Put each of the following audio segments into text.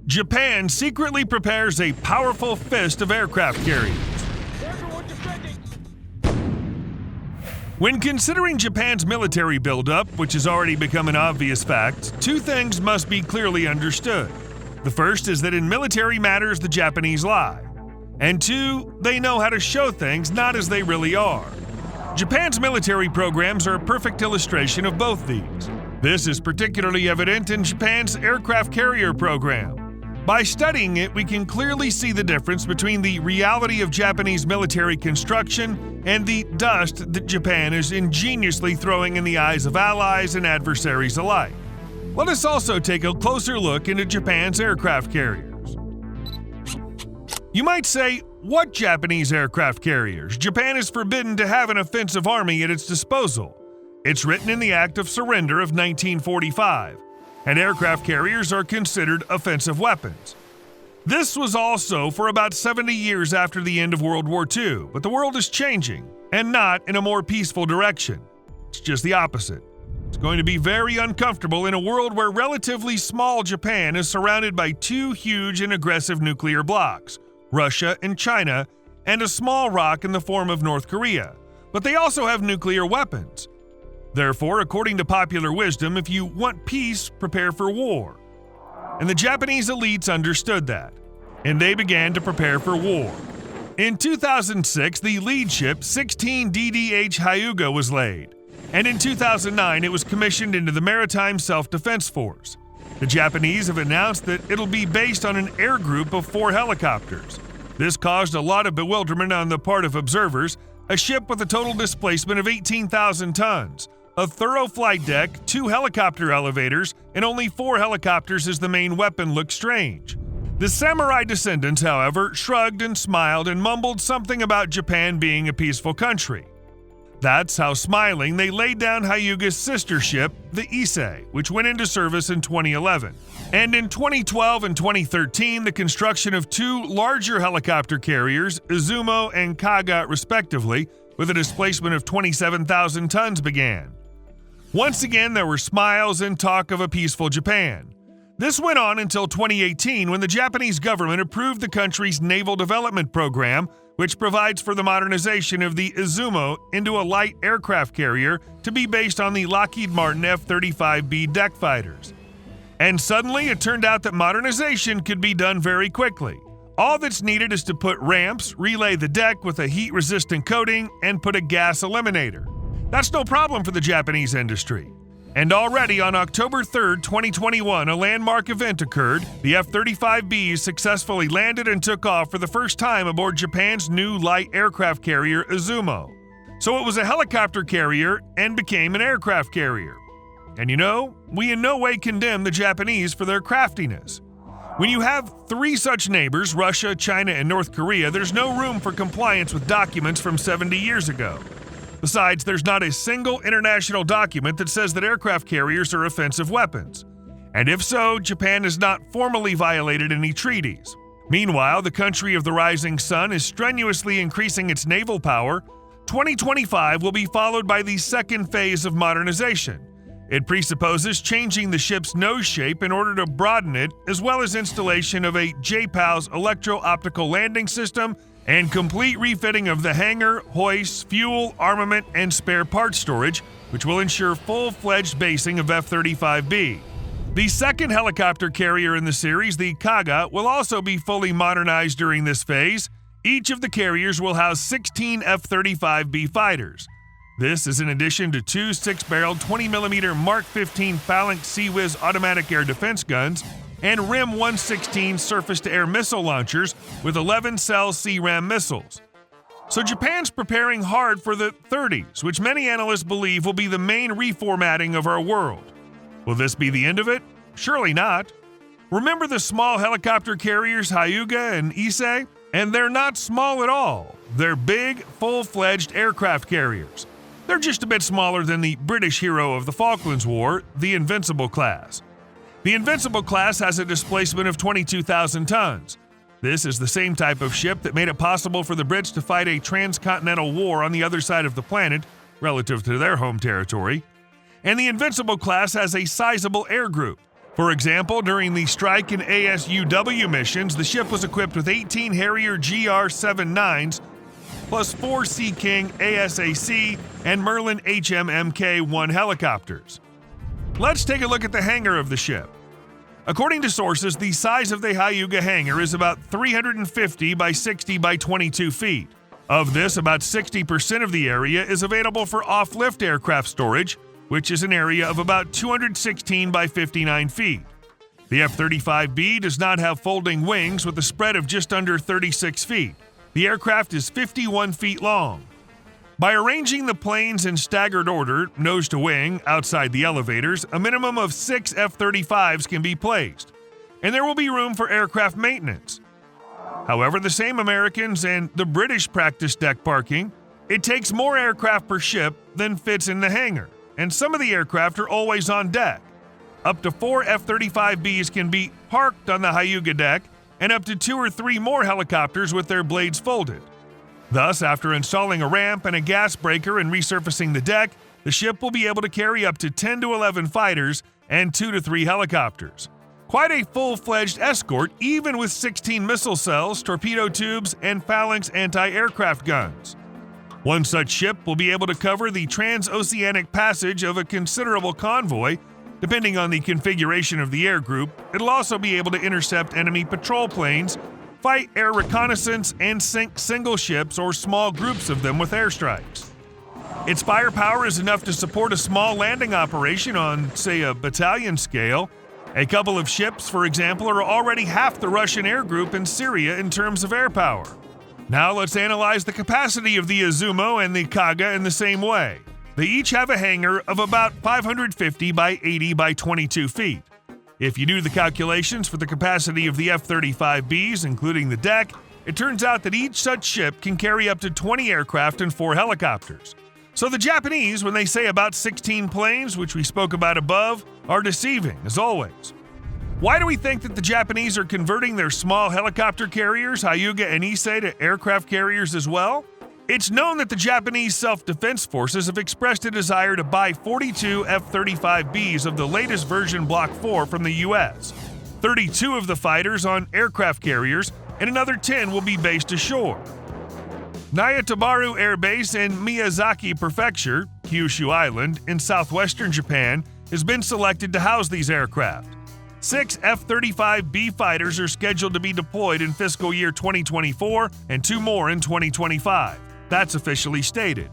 Japan secretly prepares a powerful fist of aircraft carriers. When considering Japan's military buildup, which has already become an obvious fact, two things must be clearly understood. The first is that in military matters, the Japanese lie. And two, they know how to show things not as they really are. Japan's military programs are a perfect illustration of both these. This is particularly evident in Japan's aircraft carrier program. By studying it, we can clearly see the difference between the reality of Japanese military construction and the dust that Japan is ingeniously throwing in the eyes of allies and adversaries alike. Let us also take a closer look into Japan's aircraft carriers. You might say, what Japanese aircraft carriers? Japan is forbidden to have an offensive army at its disposal. It's written in the Act of Surrender of 1945. And aircraft carriers are considered offensive weapons. This was also for about 70 years after the end of World War II, but the world is changing, and not in a more peaceful direction. It's just the opposite. It's going to be very uncomfortable in a world where relatively small Japan is surrounded by two huge and aggressive nuclear blocs, Russia and China, and a small rock in the form of North Korea. But they also have nuclear weapons. Therefore, according to popular wisdom, if you want peace, prepare for war. And the Japanese elites understood that, and they began to prepare for war. In 2006, the lead ship 16 DDH Hyuga was laid, and in 2009 it was commissioned into the Maritime Self-Defense Force. The Japanese have announced that it'll be based on an air group of 4 helicopters. This caused a lot of bewilderment on the part of observers. A ship with a total displacement of 18,000 tons. A thorough flight deck, 2 helicopter elevators, and only 4 helicopters as the main weapon look strange. The samurai descendants, however, shrugged and smiled and mumbled something about Japan being a peaceful country. That's how, smiling, they laid down Hyuga's sister ship, the Ise, which went into service in 2011. And in 2012 and 2013, the construction of 2 larger helicopter carriers, Izumo and Kaga respectively, with a displacement of 27,000 tons began. Once again, there were smiles and talk of a peaceful Japan. This went on until 2018 when the Japanese government approved the country's naval development program, which provides for the modernization of the Izumo into a light aircraft carrier to be based on the Lockheed Martin F-35B deck fighters. And suddenly it turned out that modernization could be done very quickly. All that's needed is to put ramps, relay the deck with a heat-resistant coating, and put a gas eliminator. That's no problem for the Japanese industry. And already on October 3, 2021, a landmark event occurred. The F-35Bs successfully landed and took off for the first time aboard Japan's new light aircraft carrier, Izumo. So it was a helicopter carrier and became an aircraft carrier. And you know, we in no way condemn the Japanese for their craftiness. When you have 3 such neighbors, Russia, China, and North Korea, there's no room for compliance with documents from 70 years ago. Besides, there's not a single international document that says that aircraft carriers are offensive weapons. And if so, Japan has not formally violated any treaties. Meanwhile, the country of the rising sun is strenuously increasing its naval power. 2025 will be followed by the second phase of modernization. It presupposes changing the ship's nose shape in order to broaden it, as well as installation of a JPALS electro-optical landing system and complete refitting of the hangar, hoists, fuel, armament, and spare parts storage, which will ensure full-fledged basing of F-35B. The second helicopter carrier in the series, the Kaga, will also be fully modernized during this phase. Each of the carriers will house 16 F-35B fighters. This is in addition to 2 6-barreled 20mm Mark 15 Phalanx Sea-Wiz automatic air defense guns and RIM 116 surface-to-air missile launchers with 11-cell CRAM missiles. So Japan's preparing hard for the 30s, which many analysts believe will be the main reformatting of our world. Will this be the end of it? Surely not. Remember the small helicopter carriers Hyuga and Ise? And they're not small at all. They're big, full-fledged aircraft carriers. They're just a bit smaller than the British hero of the Falklands War, the Invincible class. The Invincible class has a displacement of 22,000 tons. This is the same type of ship that made it possible for the Brits to fight a transcontinental war on the other side of the planet, relative to their home territory. And the Invincible class has a sizable air group. For example, during the strike and ASUW missions, the ship was equipped with 18 Harrier GR-79s, plus 4 Sea King ASAC and Merlin HMMK-1 helicopters. Let's take a look at the hangar of the ship. According to sources, the size of the Hyuga hangar is about 350 by 60 by 22 feet. Of this, about 60% of the area is available for off-lift aircraft storage, which is an area of about 216 by 59 feet. The F-35B does not have folding wings with a spread of just under 36 feet. The aircraft is 51 feet long. By arranging the planes in staggered order, nose to wing, outside the elevators, a minimum of 6 F-35s can be placed, and there will be room for aircraft maintenance. However, the same Americans and the British practice deck parking. It takes more aircraft per ship than fits in the hangar, and some of the aircraft are always on deck. Up to 4 F-35Bs can be parked on the Hyuga deck, and up to 2 or 3 more helicopters with their blades folded. Thus, after installing a ramp and a gas breaker and resurfacing the deck, the ship will be able to carry up to 10 to 11 fighters and 2 to 3 helicopters. Quite a full-fledged escort, even with 16 missile cells, torpedo tubes, and phalanx anti-aircraft guns. One such ship will be able to cover the transoceanic passage of a considerable convoy. Depending on the configuration of the air group, it'll also be able to intercept enemy patrol planes, fight air reconnaissance, and sink single ships or small groups of them with airstrikes. Its firepower is enough to support a small landing operation on, say, a battalion scale. A couple of ships, for example, are already half the Russian air group in Syria in terms of air power. Now let's analyze the capacity of the Izumo and the Kaga in the same way. They each have a hangar of about 550 by 80 by 22 feet. If you do the calculations for the capacity of the F-35Bs, including the deck, it turns out that each such ship can carry up to 20 aircraft and 4 helicopters. So the Japanese, when they say about 16 planes, which we spoke about above, are deceiving, as always. Why do we think that the Japanese are converting their small helicopter carriers, Hyuga and Issei, to aircraft carriers as well? It's known that the Japanese Self-Defense Forces have expressed a desire to buy 42 F-35Bs of the latest version Block 4 from the U.S., 32 of the fighters on aircraft carriers, and another 10 will be based ashore. Nyatabaru Air Base in Miyazaki Prefecture, Kyushu Island, in southwestern Japan, has been selected to house these aircraft. 6 F-35B fighters are scheduled to be deployed in fiscal year 2024 and 2 more in 2025. That's officially stated.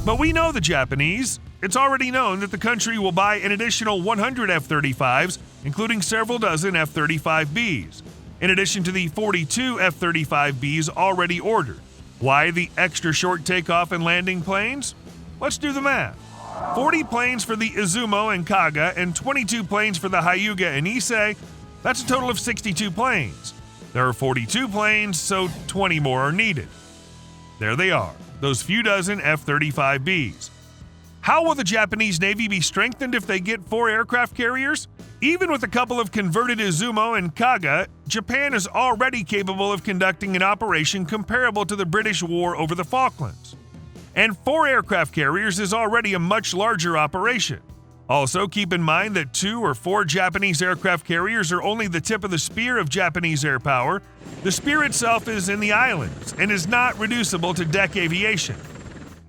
But we know the Japanese. It's already known that the country will buy an additional 100 F-35s, including several dozen F-35Bs, in addition to the 42 F-35Bs already ordered. Why the extra short takeoff and landing planes? Let's do the math. 40 planes for the Izumo and Kaga and 22 planes for the Hyuga and Issei. That's a total of 62 planes. There are 42 planes, so 20 more are needed. There they are, those few dozen F-35Bs. How will the Japanese Navy be strengthened if they get 4 aircraft carriers? Even with a couple of converted Izumo and Kaga, Japan is already capable of conducting an operation comparable to the British war over the Falklands. And 4 aircraft carriers is already a much larger operation. Also, keep in mind that 2 or 4 Japanese aircraft carriers are only the tip of the spear of Japanese air power. The spear itself is in the islands and is not reducible to deck aviation.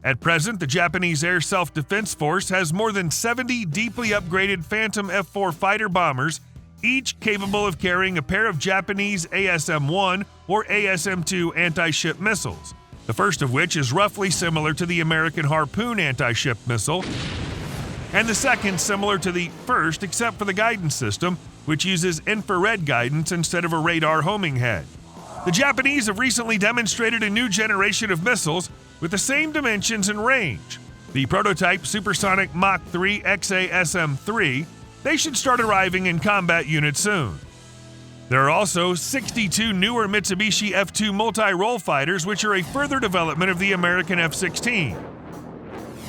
At present, the Japanese Air Self-Defense Force has more than 70 deeply upgraded Phantom F-4 fighter bombers, each capable of carrying a pair of Japanese ASM-1 or ASM-2 anti-ship missiles, the first of which is roughly similar to the American Harpoon anti-ship missile, and the second similar to the first except for the guidance system, which uses infrared guidance instead of a radar homing head. The Japanese have recently demonstrated a new generation of missiles with the same dimensions and range. The prototype supersonic Mach 3 XASM-3, they should start arriving in combat units soon. There are also 62 newer Mitsubishi F-2 multi-role fighters, which are a further development of the American F-16.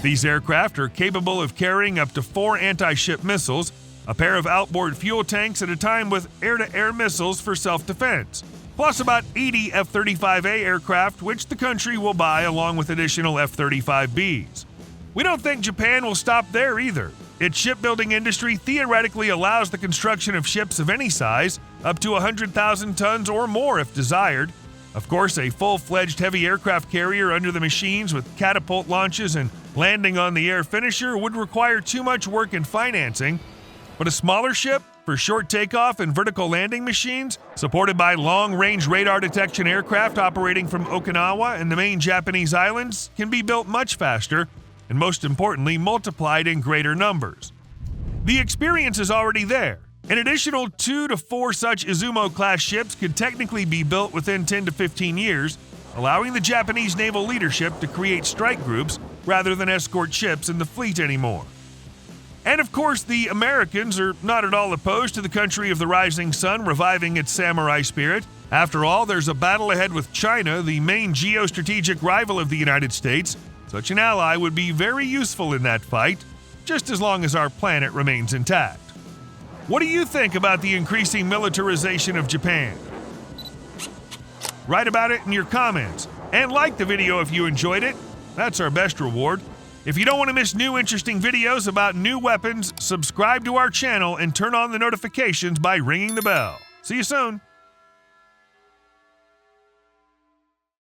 These aircraft are capable of carrying up to 4 anti-ship missiles, a pair of outboard fuel tanks at a time with air-to-air missiles for self-defense, plus about 80 F-35A aircraft, which the country will buy along with additional F-35Bs. We don't think Japan will stop there either. Its shipbuilding industry theoretically allows the construction of ships of any size, up to 100,000 tons or more if desired. Of course, a full-fledged heavy aircraft carrier under the machines with catapult launches and landing on the air finisher would require too much work and financing. But a smaller ship for short takeoff and vertical landing machines, supported by long-range radar detection aircraft operating from Okinawa and the main Japanese islands, can be built much faster and, most importantly, multiplied in greater numbers. The experience is already there. An additional 2 to 4 such Izumo-class ships could technically be built within 10 to 15 years, allowing the Japanese naval leadership to create strike groups rather than escort ships in the fleet anymore. And of course, the Americans are not at all opposed to the country of the rising sun reviving its samurai spirit. After all, there's a battle ahead with China, the main geostrategic rival of the United States. Such an ally would be very useful in that fight, just as long as our planet remains intact. What do you think about the increasing militarization of Japan? Write about it in your comments, and like the video if you enjoyed it. That's our best reward. If you don't want to miss new interesting videos about new weapons, subscribe to our channel and turn on the notifications by ringing the bell. See you soon.